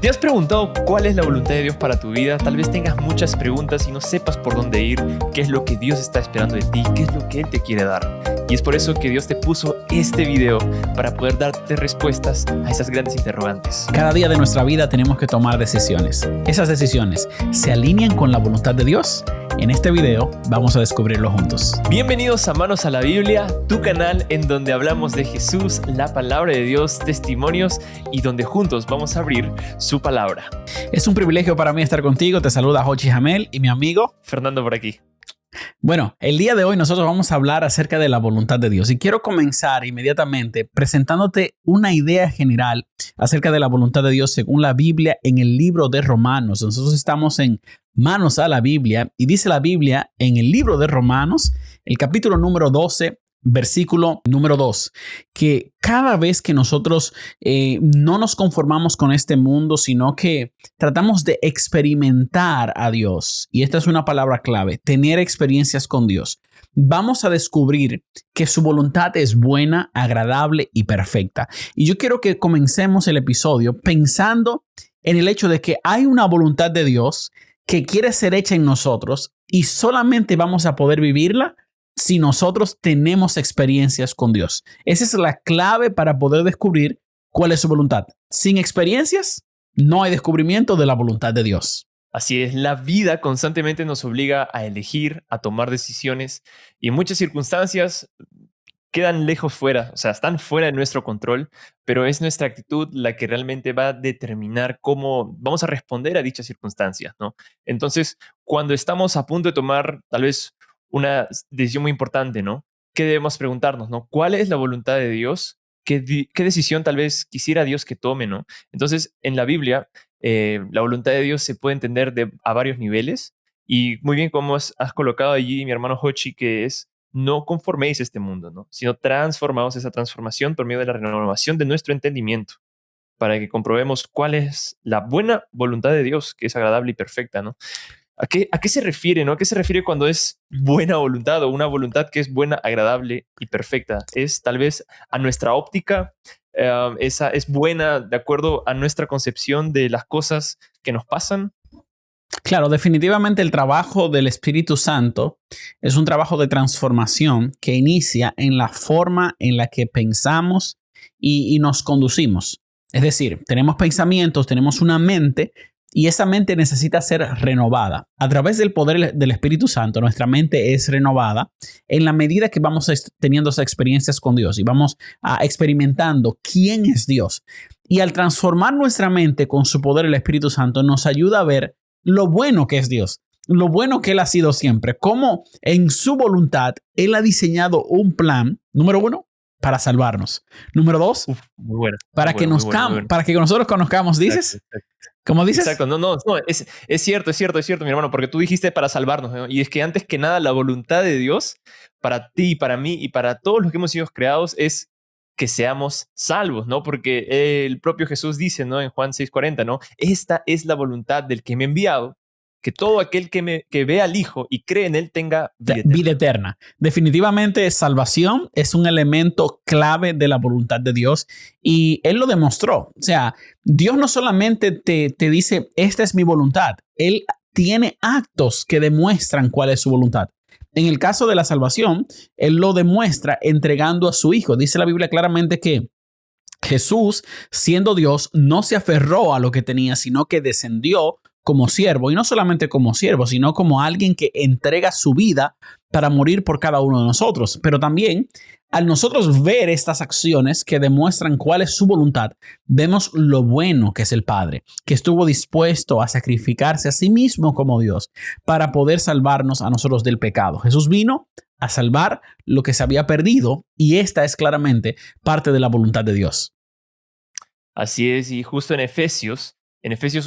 ¿Te has preguntado cuál es la voluntad de Dios para tu vida? Tal vez tengas muchas preguntas y no sepas por dónde ir, qué es lo que Dios está esperando de ti, qué es lo que Él te quiere dar. Y es por eso que Dios te puso este video para poder darte respuestas a esas grandes interrogantes. Cada día de nuestra vida tenemos que tomar decisiones. ¿Esas decisiones se alinean con la voluntad de Dios? En este video vamos a descubrirlo juntos. Bienvenidos a Manos a la Biblia, tu canal en donde hablamos de Jesús, la palabra de Dios, testimonios y donde juntos vamos a abrir su palabra. Es un privilegio para mí estar contigo. Te saluda Jochi Jamel y mi amigo Fernando por aquí. Bueno, el día de hoy nosotros vamos a hablar acerca de la voluntad de Dios y quiero comenzar inmediatamente presentándote una idea general acerca de la voluntad de Dios según la Biblia en el libro de Romanos. Nosotros estamos en Manos a la Biblia y dice la Biblia en el libro de Romanos, el capítulo número 12, versículo número 2, que cada vez que nosotros no nos conformamos con este mundo, sino que tratamos de experimentar a Dios, y esta es una palabra clave, tener experiencias con Dios, vamos a descubrir que su voluntad es buena, agradable y perfecta. Y yo quiero que comencemos el episodio pensando en el hecho de que hay una voluntad de Dios que quiere ser hecha en nosotros y solamente vamos a poder vivirla si nosotros tenemos experiencias con Dios. Esa es la clave para poder descubrir cuál es su voluntad. Sin experiencias, no hay descubrimiento de la voluntad de Dios. Así es, la vida constantemente nos obliga a elegir, a tomar decisiones y en muchas circunstancias quedan lejos fuera, o sea, están fuera de nuestro control, pero es nuestra actitud la que realmente va a determinar cómo vamos a responder a dichas circunstancias, ¿no? Entonces, cuando estamos a punto de tomar tal vez una decisión muy importante, ¿no? ¿Qué debemos preguntarnos, ¿no? ¿Cuál es la voluntad de Dios? ¿Qué decisión tal vez quisiera Dios que tome, ¿no? Entonces, en la Biblia, la voluntad de Dios se puede entender a varios niveles y muy bien como has colocado allí, mi hermano Hochi, que es no conforméis a este mundo, ¿no? Sino transformaos esa transformación por medio de la renovación de nuestro entendimiento para que comprobemos cuál es la buena voluntad de Dios, que es agradable y perfecta, ¿no? ¿A qué se refiere, no? ¿A qué se refiere cuando es buena voluntad o una voluntad que es buena, agradable y perfecta? Es tal vez a nuestra óptica, esa es buena de acuerdo a nuestra concepción de las cosas que nos pasan. Claro, definitivamente el trabajo del Espíritu Santo es un trabajo de transformación que inicia en la forma en la que pensamos y nos conducimos. Es decir, tenemos pensamientos, tenemos una mente y esa mente necesita ser renovada. A través del poder del Espíritu Santo, nuestra mente es renovada en la medida que vamos teniendo esas experiencias con Dios y vamos experimentando quién es Dios. Y al transformar nuestra mente con su poder, el Espíritu Santo nos ayuda a ver lo bueno que es Dios, lo bueno que Él ha sido siempre, cómo en su voluntad Él ha diseñado un plan, número 1, para salvarnos. Número 2, Muy bueno, para muy que bueno, muy bueno, muy bueno. para que nosotros conozcamos, ¿dices? Exacto, exacto. ¿Cómo dices? Exacto, no, es cierto, mi hermano, porque tú dijiste para salvarnos, ¿no? Y es que antes que nada la voluntad de Dios para ti, para mí y para todos los que hemos sido creados es que seamos salvos, ¿no? Porque el propio Jesús dice, ¿no? En Juan 6:40, ¿no? Esta es la voluntad del que me ha enviado, que todo aquel que ve al Hijo y cree en Él tenga vida eterna. Vida eterna. Definitivamente, salvación es un elemento clave de la voluntad de Dios y Él lo demostró. O sea, Dios no solamente te dice, esta es mi voluntad. Él tiene actos que demuestran cuál es su voluntad. En el caso de la salvación, Él lo demuestra entregando a su Hijo. Dice la Biblia claramente que Jesús, siendo Dios, no se aferró a lo que tenía, sino que descendió como siervo, y no solamente como siervo, sino como alguien que entrega su vida para morir por cada uno de nosotros. Pero también, al nosotros ver estas acciones que demuestran cuál es su voluntad, vemos lo bueno que es el Padre, que estuvo dispuesto a sacrificarse a sí mismo como Dios para poder salvarnos a nosotros del pecado. Jesús vino a salvar lo que se había perdido y esta es claramente parte de la voluntad de Dios. Así es, y justo en Efesios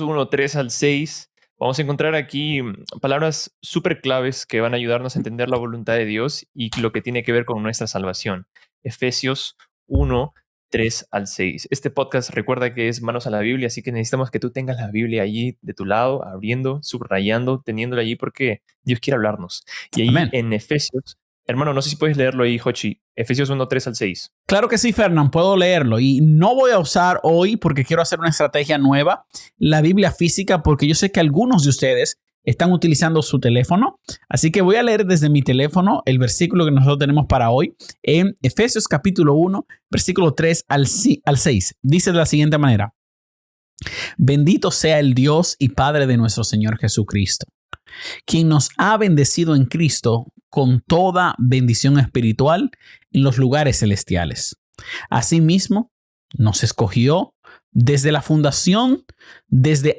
1, 3 al 6, vamos a encontrar aquí palabras súper claves que van a ayudarnos a entender la voluntad de Dios y lo que tiene que ver con nuestra salvación. Efesios 1, 3 al 6. Este podcast recuerda que es Manos a la Biblia, así que necesitamos que tú tengas la Biblia allí de tu lado, abriendo, subrayando, teniéndola allí porque Dios quiere hablarnos. Y ahí Amén. en Efesios Hermano, no sé si puedes leerlo ahí, Hochi. Efesios 1:3 al 6. Claro que sí, Fernán, puedo leerlo y no voy a usar hoy porque quiero hacer una estrategia nueva, la Biblia física, porque yo sé que algunos de ustedes están utilizando su teléfono, así que voy a leer desde mi teléfono el versículo que nosotros tenemos para hoy en Efesios capítulo 1, versículo 3 al 6. Dice de la siguiente manera: Bendito sea el Dios y Padre de nuestro Señor Jesucristo, quien nos ha bendecido en Cristo con toda bendición espiritual en los lugares celestiales. Asimismo, nos escogió desde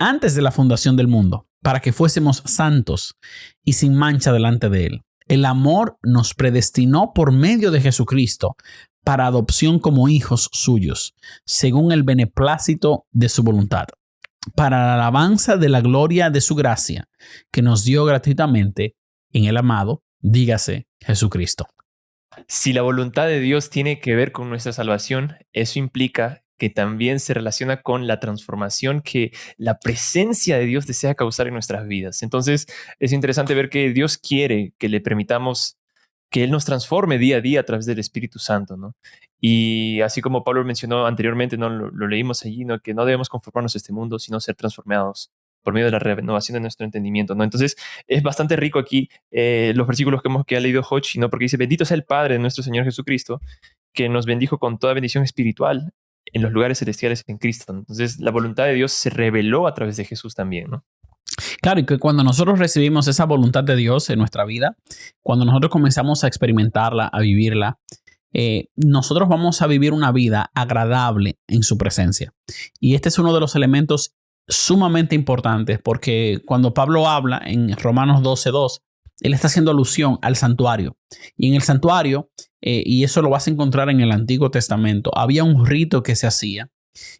antes de la fundación del mundo, para que fuésemos santos y sin mancha delante de Él. El amor nos predestinó por medio de Jesucristo para adopción como hijos suyos, según el beneplácito de su voluntad, para la alabanza de la gloria de su gracia, que nos dio gratuitamente en el amado, dígase Jesucristo. Si la voluntad de Dios tiene que ver con nuestra salvación, eso implica que también se relaciona con la transformación que la presencia de Dios desea causar en nuestras vidas. Entonces, es interesante ver que Dios quiere que le permitamos que Él nos transforme día a día a través del Espíritu Santo, ¿no? Y así como Pablo mencionó anteriormente, ¿no? Lo leímos allí, ¿no? Que no debemos conformarnos a este mundo, sino ser transformados por medio de la renovación de nuestro entendimiento, ¿no? Entonces, es bastante rico aquí los versículos que ha leído Hochi, ¿no? Porque dice: bendito sea el Padre de nuestro Señor Jesucristo, que nos bendijo con toda bendición espiritual en los lugares celestiales en Cristo. Entonces, la voluntad de Dios se reveló a través de Jesús también, ¿no? Claro, y que cuando nosotros recibimos esa voluntad de Dios en nuestra vida, cuando nosotros comenzamos a experimentarla, a vivirla, nosotros vamos a vivir una vida agradable en su presencia. Y este es uno de los elementos sumamente importantes, porque cuando Pablo habla en Romanos 12:2, él está haciendo alusión al santuario. Y en el santuario, y eso lo vas a encontrar en el Antiguo Testamento, había un rito que se hacía.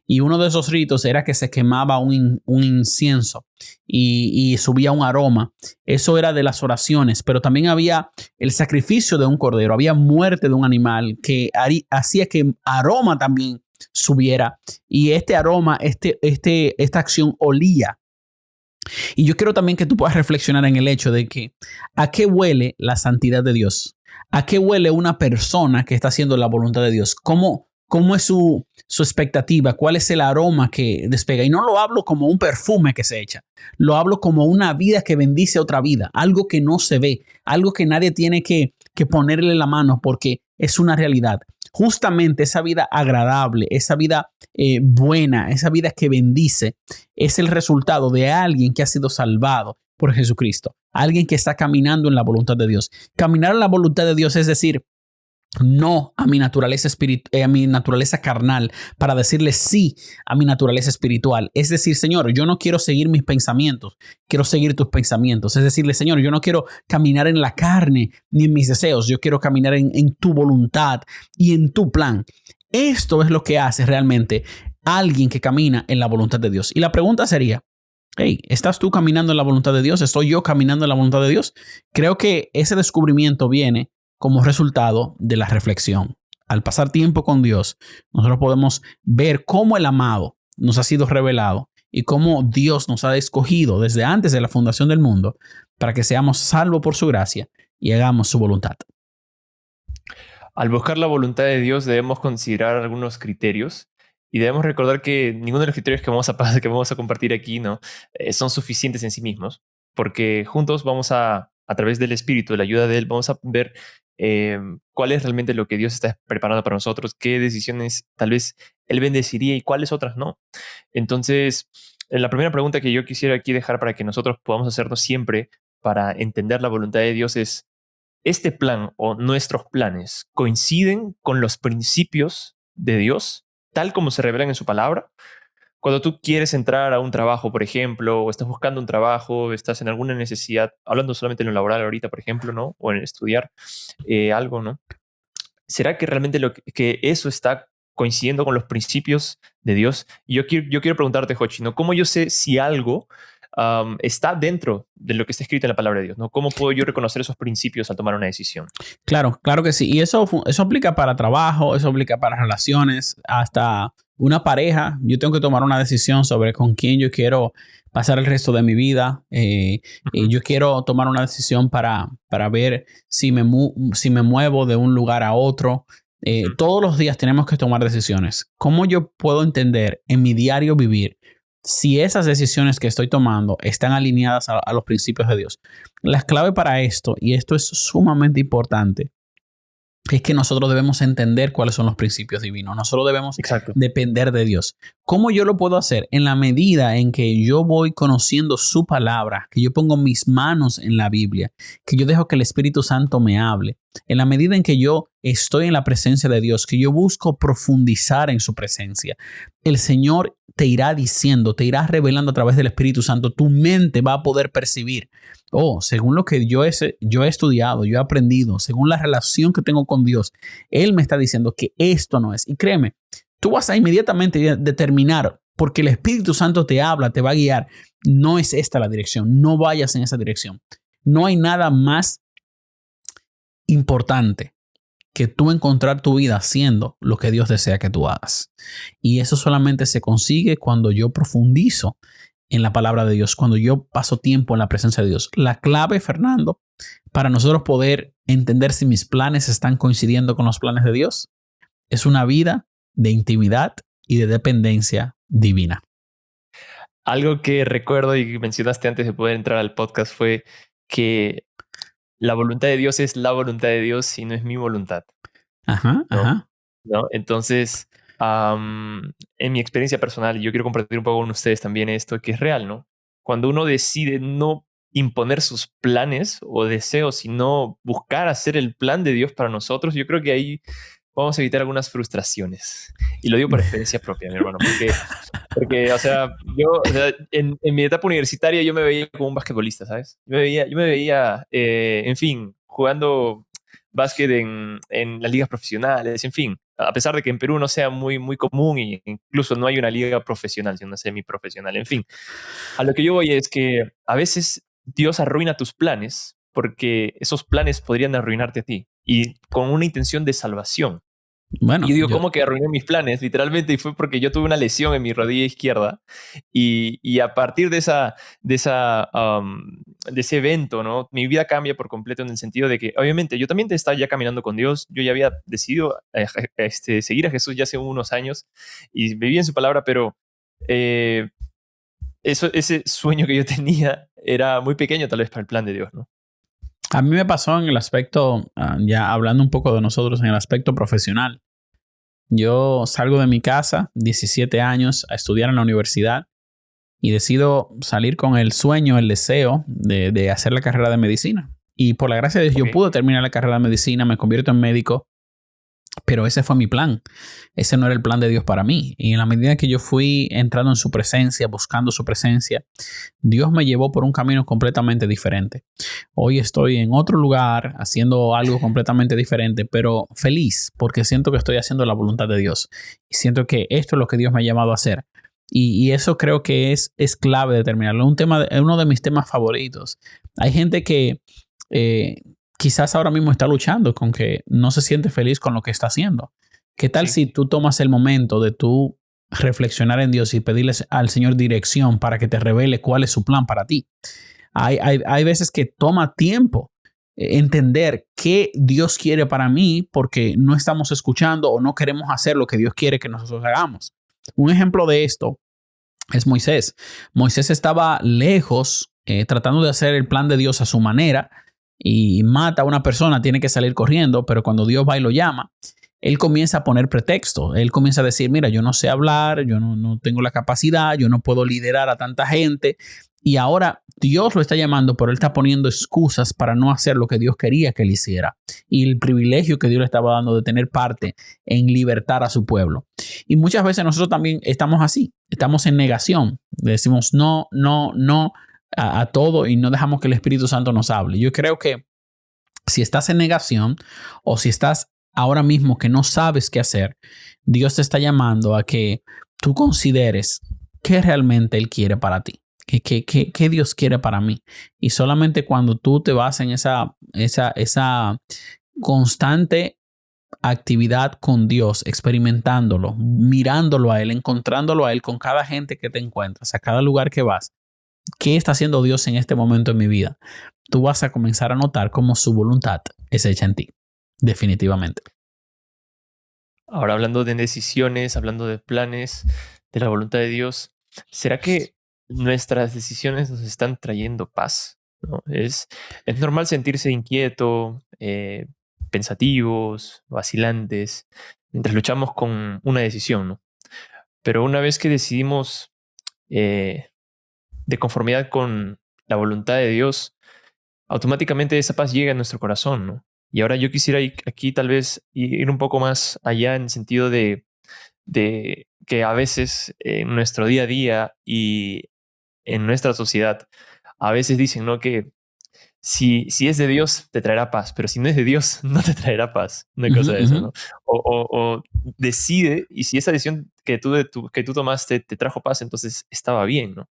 Y uno de esos ritos era que se quemaba un incienso y subía un aroma. Eso era de las oraciones, pero también había el sacrificio de un cordero, había muerte de un animal que hacía que aroma también subiera. Y este aroma, esta acción olía. Y yo quiero también que tú puedas reflexionar en el hecho de que ¿a qué huele la santidad de Dios? ¿A qué huele una persona que está haciendo la voluntad de Dios? ¿Cómo es su expectativa? ¿Cuál es el aroma que despega? Y no lo hablo como un perfume que se echa. Lo hablo como una vida que bendice a otra vida. Algo que no se ve. Algo que nadie tiene que ponerle la mano porque es una realidad. Justamente esa vida agradable, esa vida buena, esa vida que bendice, es el resultado de alguien que ha sido salvado por Jesucristo. Alguien que está caminando en la voluntad de Dios. Caminar en la voluntad de Dios es decir, no a mi naturaleza a mi naturaleza carnal, para decirle sí a mi naturaleza espiritual. Es decir, Señor, yo no quiero seguir mis pensamientos, quiero seguir tus pensamientos. Es decirle, Señor, yo no quiero caminar en la carne ni en mis deseos, yo quiero caminar en tu voluntad y en tu plan. Esto es lo que hace realmente alguien que camina en la voluntad de Dios. Y la pregunta sería: hey, ¿estás tú caminando en la voluntad de Dios? ¿Estoy yo caminando en la voluntad de Dios? Creo que ese descubrimiento viene como resultado de la reflexión. Al pasar tiempo con Dios, nosotros podemos ver cómo el amado nos ha sido revelado y cómo Dios nos ha escogido desde antes de la fundación del mundo para que seamos salvos por su gracia y hagamos su voluntad. Al buscar la voluntad de Dios debemos considerar algunos criterios y debemos recordar que ninguno de los criterios que vamos a compartir aquí, ¿no? Son suficientes en sí mismos, porque juntos vamos a través del Espíritu, de la ayuda de Él, vamos a ver cuál es realmente lo que Dios está preparando para nosotros, qué decisiones tal vez Él bendeciría y cuáles otras no. Entonces, la primera pregunta que yo quisiera aquí dejar para que nosotros podamos hacernos siempre para entender la voluntad de Dios es: ¿este plan o nuestros planes coinciden con los principios de Dios, tal como se revelan en su palabra? Cuando tú quieres entrar a un trabajo, por ejemplo, o estás buscando un trabajo, estás en alguna necesidad, hablando solamente en lo laboral ahorita, por ejemplo, ¿no? O en estudiar algo, ¿no? ¿Será que realmente que eso está coincidiendo con los principios de Dios? Y yo quiero preguntarte, Jochi, ¿no? ¿Cómo yo sé si algo está dentro de lo que está escrito en la palabra de Dios, ¿no? ¿Cómo puedo yo reconocer esos principios al tomar una decisión? Claro, claro que sí. Y eso aplica para trabajo, eso aplica para relaciones, hasta una pareja, yo tengo que tomar una decisión sobre con quién yo quiero pasar el resto de mi vida. Yo quiero tomar una decisión para ver si si me muevo de un lugar a otro. Todos los días tenemos que tomar decisiones. ¿Cómo yo puedo entender en mi diario vivir si esas decisiones que estoy tomando están alineadas a los principios de Dios? La clave para esto, y esto es sumamente importante, es que nosotros debemos entender cuáles son los principios divinos. Nosotros debemos Exacto. depender de Dios. ¿Cómo yo lo puedo hacer? En la medida en que yo voy conociendo su palabra, que yo pongo mis manos en la Biblia, que yo dejo que el Espíritu Santo me hable. En la medida en que yo estoy en la presencia de Dios, que yo busco profundizar en su presencia, el Señor te irá diciendo, te irá revelando a través del Espíritu Santo. Tu mente va a poder percibir. Según lo que yo he estudiado, yo he aprendido, según la relación que tengo con Dios, Él me está diciendo que esto no es. Y créeme, tú vas a inmediatamente determinar, porque el Espíritu Santo te habla, te va a guiar. No es esta la dirección, no vayas en esa dirección. No hay nada más importante que tú encontrar tu vida haciendo lo que Dios desea que tú hagas. Y eso solamente se consigue cuando yo profundizo en la palabra de Dios, cuando yo paso tiempo en la presencia de Dios. La clave, Fernando, para nosotros poder entender si mis planes están coincidiendo con los planes de Dios, es una vida de intimidad y de dependencia divina. Algo que recuerdo y mencionaste antes de poder entrar al podcast fue que la voluntad de Dios es la voluntad de Dios y no es mi voluntad. Ajá, ¿No? ajá. ¿No? Entonces, en mi experiencia personal, yo quiero compartir un poco con ustedes también esto, que es real, ¿no? Cuando uno decide no imponer sus planes o deseos, sino buscar hacer el plan de Dios para nosotros, yo creo que ahí vamos a evitar algunas frustraciones. Y lo digo por experiencia propia, mi hermano, porque o sea, en mi etapa universitaria yo me veía como un basquetbolista, ¿sabes? Yo me veía en fin, jugando básquet en las ligas profesionales, en fin, a pesar de que en Perú no sea muy, muy común e incluso no hay una liga profesional, sino una semiprofesional, en fin. A lo que yo voy es que a veces Dios arruina tus planes porque esos planes podrían arruinarte a ti y con una intención de salvación. Bueno, Y yo digo, ¿cómo que arruiné mis planes? Literalmente, y fue porque yo tuve una lesión en mi rodilla izquierda y a partir de ese evento, ¿no? Mi vida cambia por completo en el sentido de que, obviamente, yo también estaba ya caminando con Dios, yo ya había decidido seguir a Jesús ya hace unos años y vivía en su palabra, pero ese sueño que yo tenía era muy pequeño tal vez para el plan de Dios, ¿no? a mí me pasó en el aspecto, ya hablando un poco de nosotros, en el aspecto profesional. Yo salgo de mi casa, 17 años, a estudiar en la universidad y decido salir con el sueño, el deseo de hacer la carrera de medicina. Y por la gracia de Dios, yo pude terminar la carrera de medicina, me convierto en médico, pero ese fue mi plan. Ese no era el plan de Dios para mí. Y en la medida que yo fui entrando en su presencia, buscando su presencia, Dios me llevó por un camino completamente diferente. Hoy estoy en otro lugar haciendo algo completamente diferente, pero feliz porque siento que estoy haciendo la voluntad de Dios y siento que esto es lo que Dios me ha llamado a hacer. Y eso creo que es clave determinarlo. Uno de mis temas favoritos. Hay gente que quizás ahora mismo está luchando con que no se siente feliz con lo que está haciendo. ¿Qué tal si tú tomas el momento de tú reflexionar en Dios y pedirle al Señor dirección para que te revele cuál es su plan para ti? Hay veces que toma tiempo entender qué Dios quiere para mí porque no estamos escuchando o no queremos hacer lo que Dios quiere que nosotros hagamos. Un ejemplo de esto es Moisés. Moisés estaba lejos tratando de hacer el plan de Dios a su manera y mata a una persona, tiene que salir corriendo, pero cuando Dios va y lo llama, él comienza a poner pretexto. Él comienza a decir, mira, yo no sé hablar, yo no tengo la capacidad, yo no puedo liderar a tanta gente. Y ahora Dios lo está llamando, pero él está poniendo excusas para no hacer lo que Dios quería que él hiciera. Y el privilegio que Dios le estaba dando de tener parte en libertar a su pueblo. Y muchas veces nosotros también estamos así, estamos en negación. Decimos no a todo y no dejamos que el Espíritu Santo nos hable. Yo creo que si estás en negación o si estás ahora mismo que no sabes qué hacer, Dios te está llamando a que tú consideres qué realmente Él quiere para ti. ¿Qué Dios quiere para mí? Y solamente cuando tú te vas en esa constante actividad con Dios, experimentándolo, mirándolo a Él, encontrándolo a Él con cada gente que te encuentras, a cada lugar que vas. ¿Qué está haciendo Dios en este momento en mi vida? Tú vas a comenzar a notar cómo su voluntad es hecha en ti, definitivamente. Ahora hablando de decisiones, hablando de planes, de la voluntad de Dios, ¿será que nuestras decisiones nos están trayendo paz? ¿No? Es normal sentirse inquieto, pensativos, vacilantes, mientras luchamos con una decisión, ¿no? Pero una vez que decidimos eh, de conformidad con la voluntad de Dios, automáticamente esa paz llega a nuestro corazón, ¿no? Y ahora yo quisiera aquí tal vez ir un poco más allá en el sentido de que a veces en nuestro día a día y en nuestra sociedad, a veces dicen, ¿no? Que si es de Dios, te traerá paz, pero si no es de Dios, no te traerá paz. Una cosa de eso, ¿no? O decide, y si esa decisión que tú tomaste te trajo paz, entonces estaba bien, ¿no?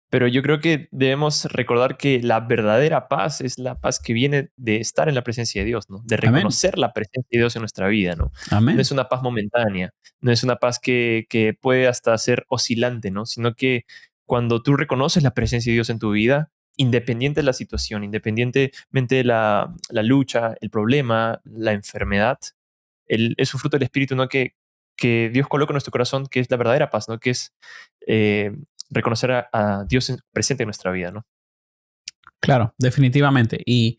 Pero yo creo que debemos recordar que la verdadera paz es la paz que viene de estar en la presencia de Dios, ¿no? De Amén. reconocer la presencia de Dios en nuestra vida, ¿no? Amén. No es una paz momentánea, no es una paz que puede hasta ser oscilante, ¿no? Sino que cuando tú reconoces la presencia de Dios en tu vida, independiente de la situación, independientemente de la lucha, el problema, la enfermedad, es un fruto del Espíritu, ¿no? Que Dios coloca en nuestro corazón, que es la verdadera paz, ¿no? Que es reconocer a Dios presente en nuestra vida, ¿no? Claro, definitivamente. Y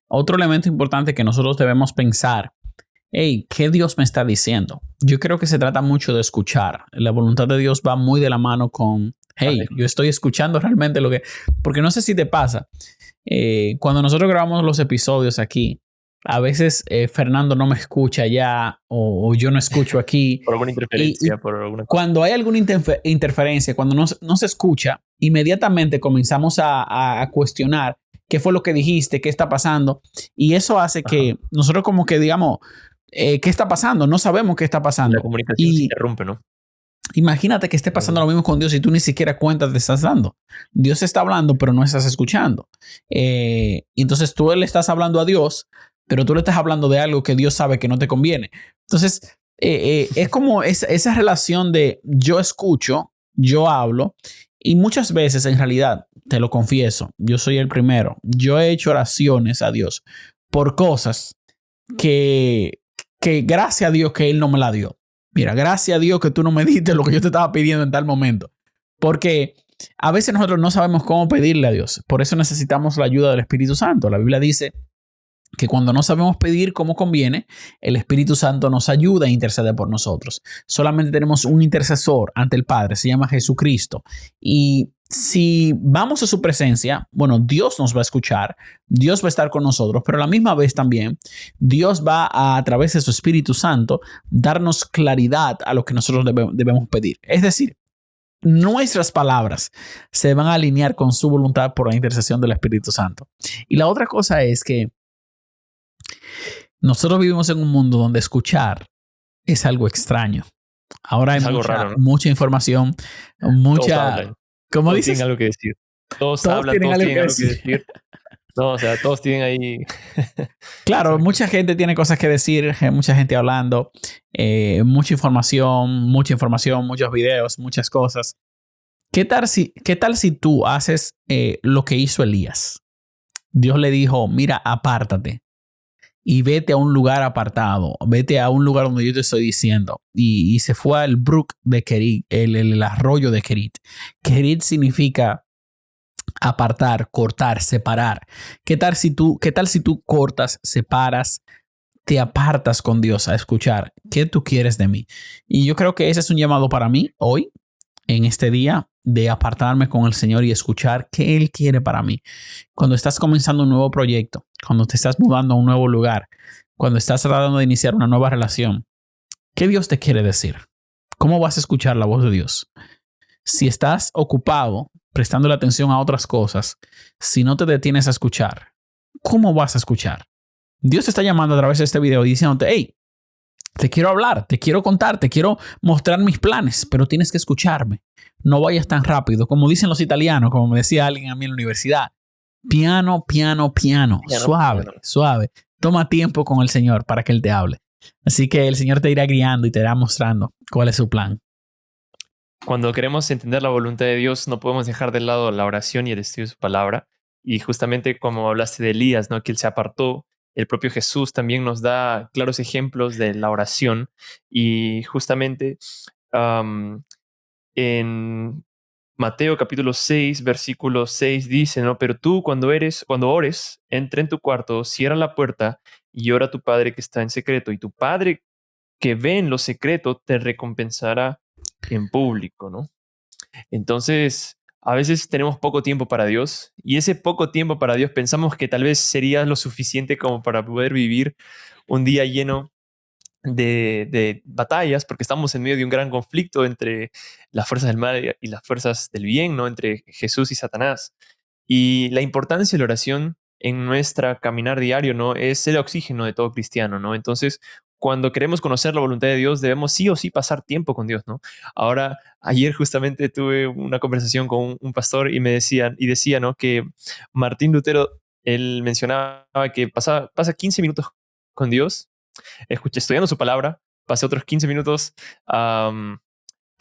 otro elemento importante que nosotros debemos pensar, hey, ¿qué Dios me está diciendo? Yo creo que se trata mucho de escuchar. La voluntad de Dios va muy de la mano con, hey, yo estoy escuchando realmente lo que... Porque no sé si te pasa, cuando nosotros grabamos los episodios aquí, a veces Fernando no me escucha ya o yo no escucho aquí. Por alguna interferencia, por alguna cosa. Cuando hay alguna interferencia, cuando no se escucha, inmediatamente comenzamos a cuestionar qué fue lo que dijiste, qué está pasando. Y eso hace que nosotros como que digamos, ¿qué está pasando? No sabemos qué está pasando. La comunicación se interrumpe, ¿no? Imagínate que esté pasando lo mismo con Dios y tú ni siquiera cuenta te estás dando. Dios está hablando, pero no estás escuchando. Entonces tú le estás hablando a Dios, pero tú le estás hablando de algo que Dios sabe que no te conviene. Entonces, es como esa relación de yo escucho, yo hablo, y muchas veces en realidad, te lo confieso, yo soy el primero. Yo he hecho oraciones a Dios por cosas que gracias a Dios que Él no me la dio. Mira, gracias a Dios que tú no me diste lo que yo te estaba pidiendo en tal momento. Porque a veces nosotros no sabemos cómo pedirle a Dios. Por eso necesitamos la ayuda del Espíritu Santo. La Biblia dice que cuando no sabemos pedir como conviene, el Espíritu Santo nos ayuda a interceder por nosotros. Solamente tenemos un intercesor ante el Padre, se llama Jesucristo. Y si vamos a su presencia, bueno, Dios nos va a escuchar, Dios va a estar con nosotros, pero a la misma vez también Dios va a través de su Espíritu Santo darnos claridad a lo que nosotros debemos pedir. Es decir, nuestras palabras se van a alinear con su voluntad por la intercesión del Espíritu Santo. Y la otra cosa es que nosotros vivimos en un mundo donde escuchar es algo extraño. Ahora hay mucha información, mucha... ¿Cómo todos dices? Tienen algo que decir. Todos hablan, tienen algo que decir. No, o sea, todos tienen ahí... Claro, mucha gente tiene cosas que decir, mucha gente hablando, mucha información, muchos videos, muchas cosas. ¿Qué tal si tú haces lo que hizo Elías? Dios le dijo, mira, apártate y vete a un lugar apartado, vete a un lugar donde yo te estoy diciendo. Y se fue al brook de Kerit, el arroyo de Kerit. Kerit significa apartar, cortar, separar. ¿Qué tal si tú cortas, separas, te apartas con Dios a escuchar qué tú quieres de mí? Y yo creo que ese es un llamado para mí hoy, en este día, de apartarme con el Señor y escuchar qué Él quiere para mí. Cuando estás comenzando un nuevo proyecto, cuando te estás mudando a un nuevo lugar, cuando estás tratando de iniciar una nueva relación, ¿qué Dios te quiere decir? ¿Cómo vas a escuchar la voz de Dios? Si estás ocupado, prestando la atención a otras cosas, si no te detienes a escuchar, ¿cómo vas a escuchar? Dios te está llamando a través de este video y diciéndote, hey, te quiero hablar, te quiero contar, te quiero mostrar mis planes, pero tienes que escucharme. No vayas tan rápido. Como dicen los italianos, como me decía alguien a mí en la universidad, piano, piano, piano, suave, suave. Toma tiempo con el Señor para que Él te hable. Así que el Señor te irá guiando y te irá mostrando cuál es su plan. Cuando queremos entender la voluntad de Dios, no podemos dejar de lado la oración y el estudio de su palabra. Y justamente como hablaste de Elías, ¿no? Que él se apartó, el propio Jesús también nos da claros ejemplos de la oración. Y justamente am, en Mateo capítulo 6 versículo 6 dice, ¿no? Pero tú cuando ores, entra en tu cuarto, cierra la puerta y ora a tu Padre que está en secreto. Y tu Padre que ve en lo secreto te recompensará en público, ¿no? Entonces, a veces tenemos poco tiempo para Dios y ese poco tiempo para Dios pensamos que tal vez sería lo suficiente como para poder vivir un día lleno de batallas, porque estamos en medio de un gran conflicto entre las fuerzas del mal y las fuerzas del bien, ¿no? Entre Jesús y Satanás. Y la importancia de la oración en nuestra caminar diario, ¿no? Es el oxígeno de todo cristiano, ¿no? Entonces, cuando queremos conocer la voluntad de Dios, debemos sí o sí pasar tiempo con Dios, ¿no? Ahora, ayer justamente tuve una conversación con un pastor y decía, ¿no? Que Martín Lutero, él mencionaba que pasa 15 minutos con Dios, escuché estudiando su palabra, pasé otros 15 minutos am,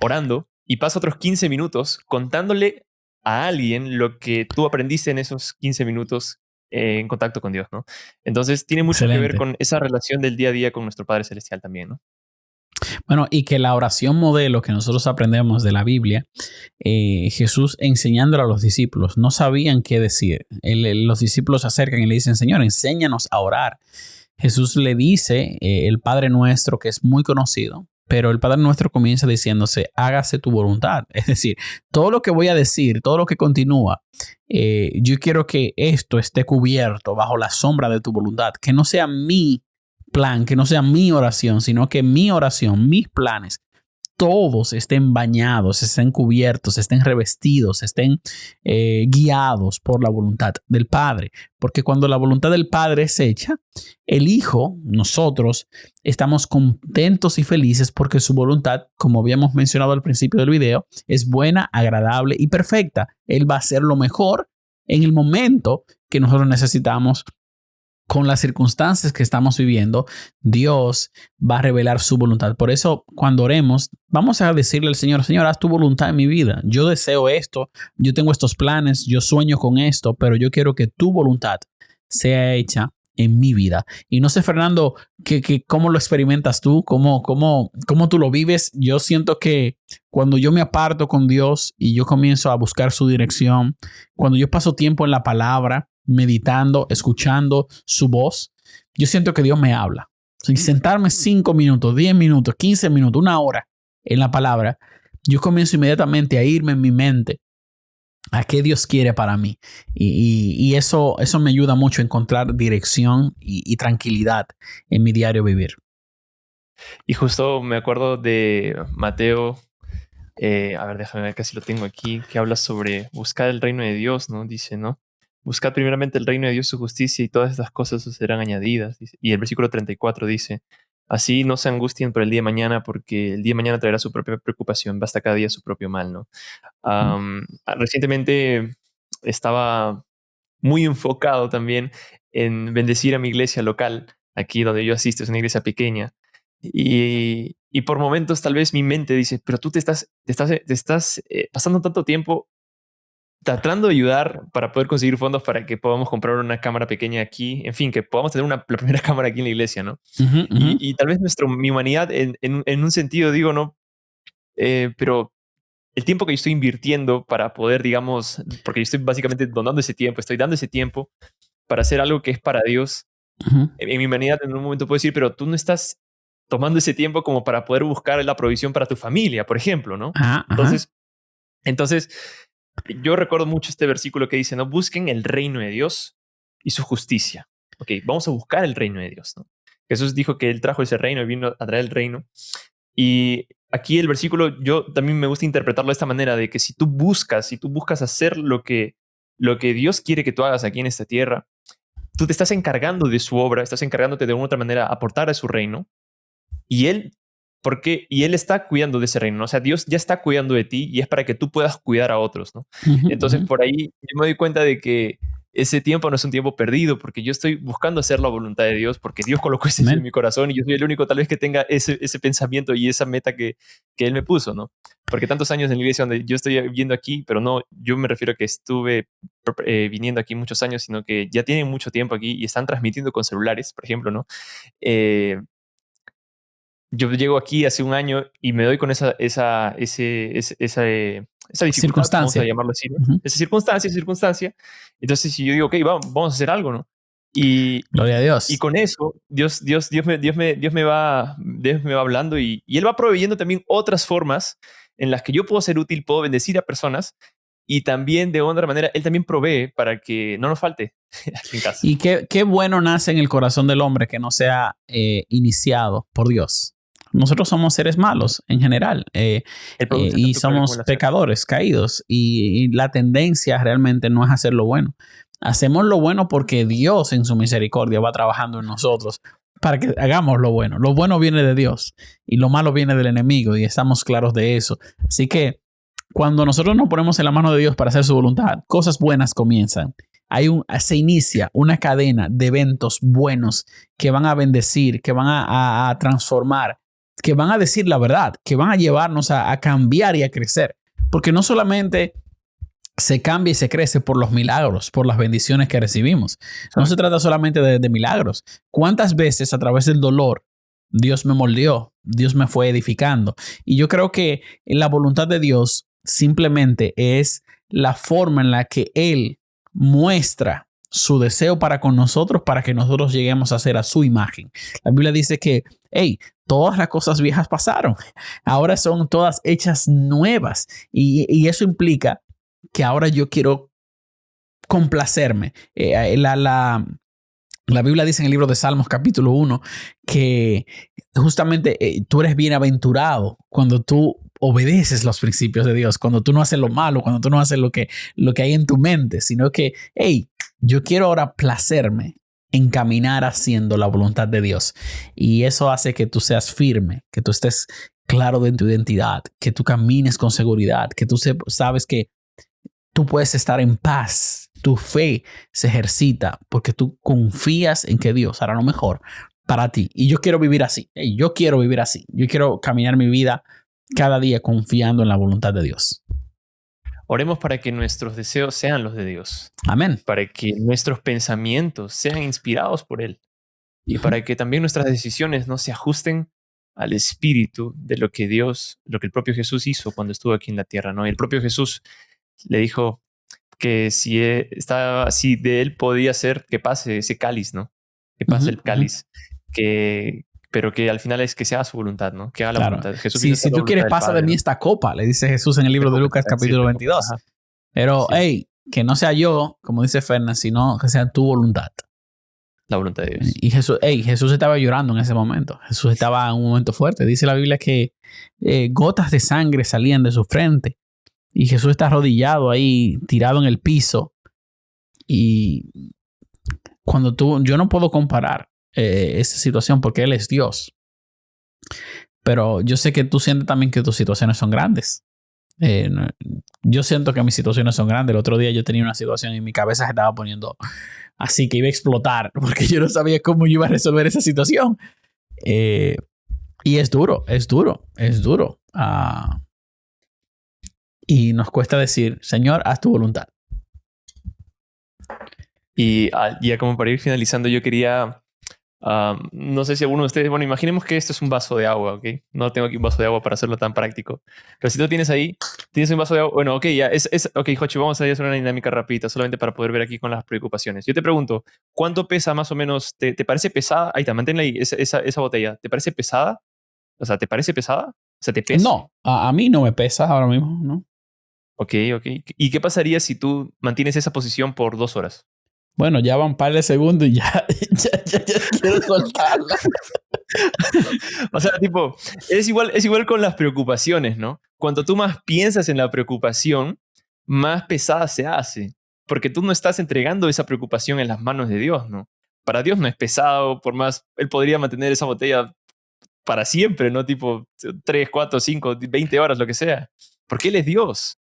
orando y pasa otros 15 minutos contándole a alguien lo que tú aprendiste en esos 15 minutos en contacto con Dios, ¿no? Entonces tiene mucho que ver Excelente. con esa relación del día a día con nuestro Padre Celestial también, ¿no? Bueno, y que la oración modelo que nosotros aprendemos de la Biblia, Jesús enseñándole a los discípulos, no sabían qué decir. Los discípulos se acercan y le dicen, Señor, enséñanos a orar. Jesús le dice el Padre Nuestro, que es muy conocido, pero el Padre Nuestro comienza diciéndose, hágase tu voluntad. Es decir, todo lo que voy a decir, todo lo que continúa, yo quiero que esto esté cubierto bajo la sombra de tu voluntad, que no sea mi plan, que no sea mi oración, sino que mi oración, mis planes, todos estén bañados, estén cubiertos, estén revestidos, estén guiados por la voluntad del Padre. Porque cuando la voluntad del Padre es hecha, el Hijo, nosotros, estamos contentos y felices porque su voluntad, como habíamos mencionado al principio del video, es buena, agradable y perfecta. Él va a hacer lo mejor en el momento que nosotros necesitamos con las circunstancias que estamos viviendo, Dios va a revelar su voluntad. Por eso, cuando oremos, vamos a decirle al Señor, Señor, haz tu voluntad en mi vida. Yo deseo esto, yo tengo estos planes, yo sueño con esto, pero yo quiero que tu voluntad sea hecha en mi vida. Y no sé, Fernando, ¿cómo lo experimentas tú? ¿Cómo tú lo vives? Yo siento que cuando yo me aparto con Dios y yo comienzo a buscar su dirección, cuando yo paso tiempo en la palabra, meditando, escuchando su voz, yo siento que Dios me habla. Sin sentarme 5 minutos, 10 minutos, 15 minutos, una hora en la palabra, yo comienzo inmediatamente a irme en mi mente a qué Dios quiere para mí. Y eso me ayuda mucho a encontrar dirección y tranquilidad en mi diario vivir. Y justo me acuerdo de Mateo, a ver, déjame ver, casi lo tengo aquí, que habla sobre buscar el reino de Dios, ¿no? Dice, ¿no? Buscad primeramente el reino de Dios, su justicia, y todas estas cosas os serán añadidas. Dice. Y el versículo 34 dice, así no se angustien por el día de mañana, porque el día de mañana traerá su propia preocupación, basta cada día su propio mal, ¿no? Recientemente estaba muy enfocado también en bendecir a mi iglesia local, aquí donde yo asisto, es una iglesia pequeña. Y por momentos tal vez mi mente dice, pero tú te estás pasando tanto tiempo tratando de ayudar para poder conseguir fondos para que podamos comprar una cámara pequeña aquí, en fin, que podamos tener la primera cámara aquí en la iglesia, ¿no? Uh-huh, uh-huh. Y tal vez mi humanidad en un sentido digo, ¿no? Pero el tiempo que yo estoy invirtiendo para poder, digamos, porque yo estoy básicamente donando ese tiempo, estoy dando ese tiempo para hacer algo que es para Dios. Uh-huh. En mi humanidad en un momento puedo decir, pero tú no estás tomando ese tiempo como para poder buscar la provisión para tu familia, por ejemplo, ¿no? Ajá, ajá. Entonces, yo recuerdo mucho este versículo que dice, ¿no? Busquen el reino de Dios y su justicia. Ok, vamos a buscar el reino de Dios, ¿no? Jesús dijo que Él trajo ese reino y vino a traer el reino. Y aquí el versículo, yo también me gusta interpretarlo de esta manera, de que si tú buscas hacer lo que Dios quiere que tú hagas aquí en esta tierra, tú te estás encargando de su obra, estás encargándote de una u otra manera a aportar a su reino, y Él, y Él está cuidando de ese reino, ¿no? O sea, Dios ya está cuidando de ti y es para que tú puedas cuidar a otros, ¿no? Uh-huh, Entonces, uh-huh. por ahí yo me doy cuenta de que ese tiempo no es un tiempo perdido, porque yo estoy buscando hacer la voluntad de Dios, porque Dios colocó ese en Amén. mi corazón y yo soy el único tal vez que tenga ese pensamiento y esa meta que Él me puso, ¿no? Porque tantos años en la iglesia donde yo estoy viviendo aquí, pero no, yo me refiero a que estuve viniendo aquí muchos años, sino que ya tienen mucho tiempo aquí y están transmitiendo con celulares, por ejemplo, ¿no? Eh, yo llego aquí hace un año y me doy con esa dificultad, vamos a Circunstancia. llamarlo así, ¿no? Ujú. Esa circunstancia. Entonces, si yo digo, ok, vamos a hacer algo, ¿no? Y, Gloria a y Dios. con eso, Dios me va hablando y Él va proveyendo también otras formas en las que yo puedo ser útil, puedo bendecir a personas y también de otra manera, Él también provee para que no nos falte aquí en casa. Y qué bueno nace en el corazón del hombre que no sea iniciado por Dios. Nosotros somos seres malos en general Él produce y tanto padre como somos la sierra. pecadores caídos y la tendencia realmente no es hacer lo bueno. Hacemos lo bueno porque Dios en su misericordia va trabajando en nosotros para que hagamos lo bueno. Lo bueno viene de Dios y lo malo viene del enemigo y estamos claros de eso. Así que cuando nosotros nos ponemos en la mano de Dios para hacer su voluntad, cosas buenas comienzan. Se inicia una cadena de eventos buenos que van a bendecir, que van a transformar, que van a decir la verdad, que van a llevarnos a cambiar y a crecer. Porque no solamente se cambia y se crece por los milagros, por las bendiciones que recibimos. No se Exacto. trata solamente de milagros. ¿Cuántas veces a través del dolor Dios me moldeó, Dios me fue edificando? Y yo creo que la voluntad de Dios simplemente es la forma en la que Él muestra su deseo para con nosotros, para que nosotros lleguemos a ser a su imagen. La Biblia dice que, hey, todas las cosas viejas pasaron, ahora son todas hechas nuevas. Y eso implica que ahora yo quiero complacerme. La Biblia dice en el libro de Salmos capítulo 1 que justamente tú eres bienaventurado cuando tú obedeces los principios de Dios, cuando tú no haces lo malo, cuando tú no haces lo que hay en tu mente, sino que, hey, yo quiero ahora placerme en caminar haciendo la voluntad de Dios. Y eso hace que tú seas firme, que tú estés claro de tu identidad, que tú camines con seguridad, que tú sabes que tú puedes estar en paz. Tu fe se ejercita porque tú confías en que Dios hará lo mejor para ti. Y yo quiero vivir así. Yo quiero vivir así. Yo quiero caminar mi vida cada día confiando en la voluntad de Dios. Oremos para que nuestros deseos sean los de Dios, Amén. para que nuestros pensamientos sean inspirados por Él y Ujú. para que también nuestras decisiones no se ajusten al espíritu de lo que Dios, lo que el propio Jesús hizo cuando estuvo aquí en la tierra, ¿no? El propio Jesús le dijo que si de Él podía ser que pase ese cáliz, ¿no? Que pase Ujú, el ujú. cáliz, pero que al final es que sea su voluntad, ¿no? Que haga la Claro. voluntad. Jesús vino a Si hacer la tú voluntad quieres, del pasa de Padre, mí ¿no? esta copa, le dice Jesús en el libro de Lucas Sí, capítulo esta copa. 22. Ajá, Pero, sí, hey, que no sea yo, como dice Fernández, sino que sea tu voluntad. la voluntad de Dios. Y Jesús estaba llorando en ese momento. Jesús estaba en un momento fuerte. Dice la Biblia que gotas de sangre salían de su frente. Y Jesús está arrodillado ahí, tirado en el piso. Y yo no puedo comparar esa situación porque Él es Dios. Pero yo sé que tú sientes también que tus situaciones son grandes. Yo siento que mis situaciones son grandes. El otro día yo tenía una situación y mi cabeza se estaba poniendo así que iba a explotar porque yo no sabía cómo yo iba a resolver esa situación. Eh, y es duro, es duro, es duro. Y nos cuesta decir, Señor, haz tu voluntad. Y ya como para ir finalizando, yo quería, no sé si alguno de ustedes, bueno, imaginemos que esto es un vaso de agua, ¿ok? No tengo aquí un vaso de agua para hacerlo tan práctico. Pero si tú tienes ahí, tienes un vaso de agua, bueno, ok, ya, ok, Jochi, vamos a hacer una dinámica rapidita, solamente para poder ver aquí con las preocupaciones. Yo te pregunto, ¿cuánto pesa más o menos? ¿Te parece pesada? Ahí está, manténla ahí, esa botella. ¿Te parece pesada? O sea, ¿te parece pesada? O sea, ¿te pesa? No, a mí no me pesa ahora mismo, ¿no? Ok, ok. ¿Y qué pasaría si tú mantienes esa posición por 2 horas? Bueno, ya van un par de segundos y ya, ya quiero soltarla. O sea, tipo, es igual con las preocupaciones, ¿no? Cuanto tú más piensas en la preocupación, más pesada se hace, porque tú no estás entregando esa preocupación en las manos de Dios, ¿no? Para Dios no es pesado, por más, Él podría mantener esa botella para siempre, ¿no? Tipo 3, 4, 5, 20 horas, lo que sea, porque Él es Dios.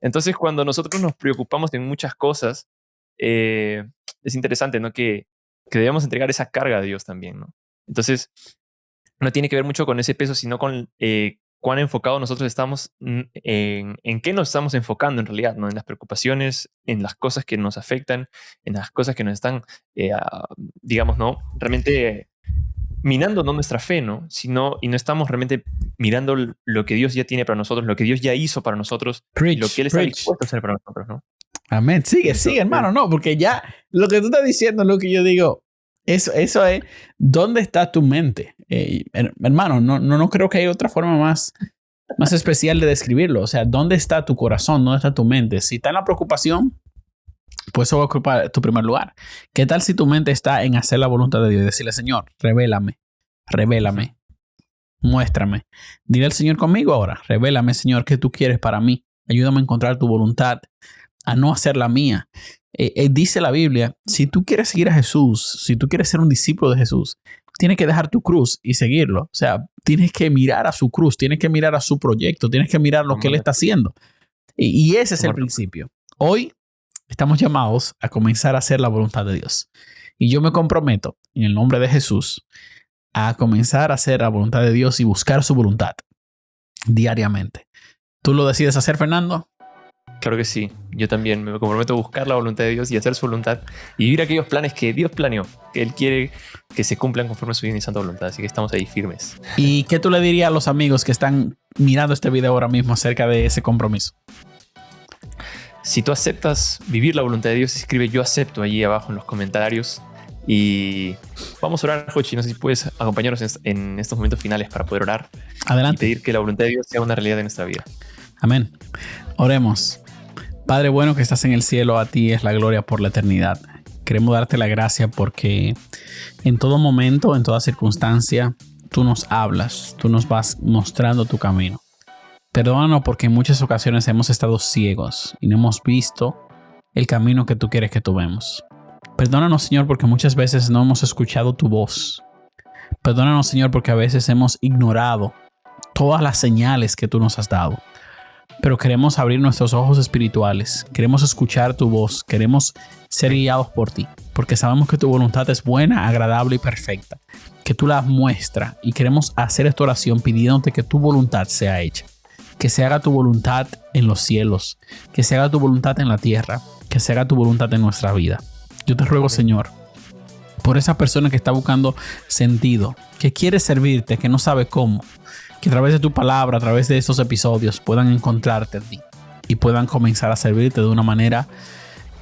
Entonces, cuando nosotros nos preocupamos en muchas cosas, es interesante, ¿no? Que debemos entregar esa carga a Dios también, ¿no? Entonces, no tiene que ver mucho con ese peso, sino con cuán enfocados nosotros estamos en qué nos estamos enfocando en realidad, ¿no? En las preocupaciones, en las cosas que nos afectan, en las cosas que nos están, digamos, ¿no? Realmente minando no nuestra fe, ¿no? Y no estamos realmente mirando lo que Dios ya tiene para nosotros, lo que Dios ya hizo para nosotros, y lo que Él está dispuesto a hacer para nosotros, ¿no? Amén. Sigue, hermano, no, porque ya lo que tú estás diciendo es lo que yo digo. Eso es, ¿dónde está tu mente? Hermano, no creo que haya otra forma más especial de describirlo. O sea, ¿dónde está tu corazón? ¿Dónde está tu mente? Si está en la preocupación, pues eso va a ocupar tu primer lugar. ¿Qué tal si tu mente está en hacer la voluntad de Dios y decirle, Señor, revélame, muéstrame? Dile al Señor conmigo ahora, revélame, Señor, ¿qué tú quieres para mí? Ayúdame a encontrar tu voluntad, a no hacer la mía. Dice la Biblia, si tú quieres seguir a Jesús, si tú quieres ser un discípulo de Jesús, tienes que dejar tu cruz y seguirlo. O sea, tienes que mirar a su cruz, tienes que mirar a su proyecto, tienes que mirar lo que Él está haciendo. Y ese es el principio. Hoy estamos llamados a comenzar a hacer la voluntad de Dios. Y yo me comprometo, en el nombre de Jesús, a comenzar a hacer la voluntad de Dios y buscar su voluntad diariamente. ¿Tú lo decides hacer, Fernando? Claro que sí. Yo también me comprometo a buscar la voluntad de Dios y hacer su voluntad y vivir aquellos planes que Dios planeó, que Él quiere que se cumplan conforme a su bien y santa voluntad. Así que estamos ahí firmes. ¿Y qué tú le dirías a los amigos que están mirando este video ahora mismo acerca de ese compromiso? Si tú aceptas vivir la voluntad de Dios, escribe yo acepto allí abajo en los comentarios. Y vamos a orar, Jochi. No sé si puedes acompañarnos en estos momentos finales para poder orar. Adelante. Y pedir que la voluntad de Dios sea una realidad de nuestra vida. Amén. Oremos. Padre bueno que estás en el cielo, a ti es la gloria por la eternidad. Queremos darte la gracia porque en todo momento, en toda circunstancia, tú nos hablas, tú nos vas mostrando tu camino. Perdónanos porque en muchas ocasiones hemos estado ciegos y no hemos visto el camino que tú quieres que tomemos. Perdónanos, Señor, porque muchas veces no hemos escuchado tu voz. Perdónanos, Señor, porque a veces hemos ignorado todas las señales que tú nos has dado. Pero queremos abrir nuestros ojos espirituales, queremos escuchar tu voz, queremos ser guiados por ti, porque sabemos que tu voluntad es buena, agradable y perfecta, que tú la muestras y queremos hacer esta oración pidiéndote que tu voluntad sea hecha, que se haga tu voluntad en los cielos, que se haga tu voluntad en la tierra, que se haga tu voluntad en nuestra vida. Yo te ruego, Señor, por esa persona que está buscando sentido, que quiere servirte, que no sabe cómo, que a través de tu palabra, a través de estos episodios puedan encontrarte a ti y puedan comenzar a servirte de una manera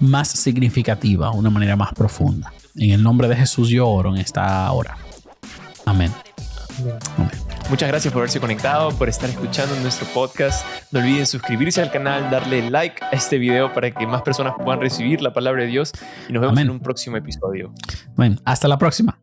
más significativa, una manera más profunda. En el nombre de Jesús yo oro en esta hora. Amén. Amén. Muchas gracias por haberse conectado, por estar escuchando nuestro podcast. No olviden suscribirse al canal, darle like a este video para que más personas puedan recibir la palabra de Dios y nos vemos en un próximo episodio. Bueno, hasta la próxima.